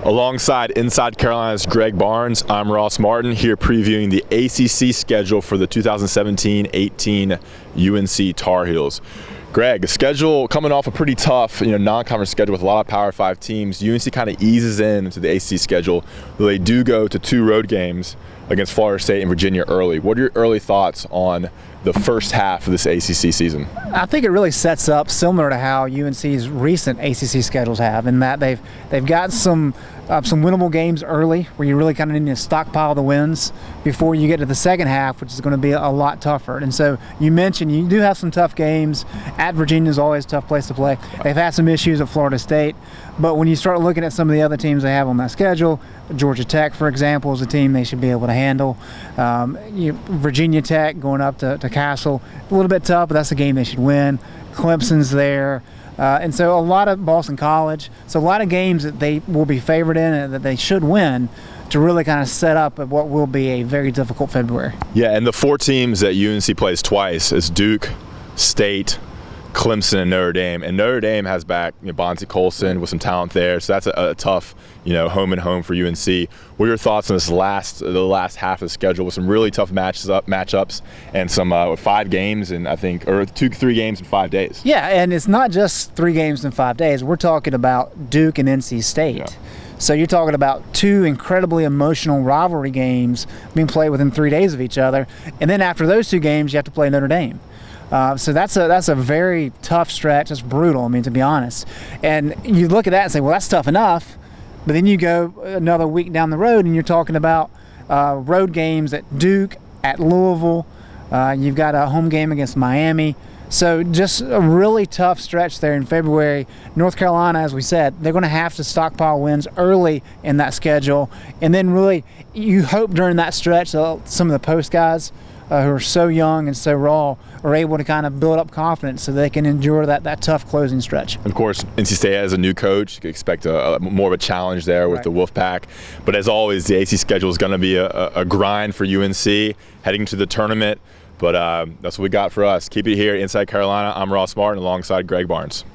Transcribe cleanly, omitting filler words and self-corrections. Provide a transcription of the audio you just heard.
Alongside Inside Carolina's Greg Barnes, I'm Ross Martin here previewing the ACC schedule for the 2017-18 UNC Tar Heels. Greg, the schedule coming off a pretty tough, non-conference schedule with a lot of Power 5 teams. UNC kind of eases into the ACC schedule, though they do go to 2 road games against Florida State and Virginia early. What are your early thoughts on the first half of this ACC season? I think it really sets up similar to how UNC's recent ACC schedules have, in that they've got some winnable games early where you really kind of need to stockpile the wins before you get to the second half, which is going to be a lot tougher. And so you mentioned you do have some tough games. At Virginia is always a tough place to play. They've had some issues at Florida State, but when you start looking at some of the other teams they have on that schedule, Georgia Tech, for example, is a team they should be able to handle. Virginia Tech going up to Castle, a little bit tough, but that's a game they should win. Clemson's there. And so a lot of Boston College. So a lot of games that they will be favored in and that they should win to really kind of set up what will be a very difficult February. Yeah, and the 4 teams that UNC plays twice is Duke, State, Clemson, and Notre Dame. And Notre Dame has back Bonzi Colson with some talent there, so that's a tough home and home for UNC. What are your thoughts on the last half of the schedule with some really tough matchups and some 5 games and I think 3 games in 5 days? Yeah, and it's not just 3 games in 5 days. We're talking about Duke and NC State. Yeah. So you're talking about 2 incredibly emotional rivalry games being played within 3 days of each other, and then after those 2 games, you have to play Notre Dame. So that's a very tough stretch. That's brutal, to be honest. And you look at that and say, well, that's tough enough. But then you go another week down the road and you're talking about road games at Duke, at Louisville. You've got a home game against Miami. So just a really tough stretch there in February. North Carolina, as we said, they're going to have to stockpile wins early in that schedule. And then really you hope during that stretch some of the post guys who are so young and so raw are able to kind of build up confidence so they can endure that tough closing stretch. Of course, NC State has a new coach. You can expect more of a challenge there with the Wolfpack. But as always, the AC schedule is going to be a grind for UNC heading to the tournament. But that's what we got for us. Keep it here inside Carolina. I'm Ross Martin alongside Greg Barnes.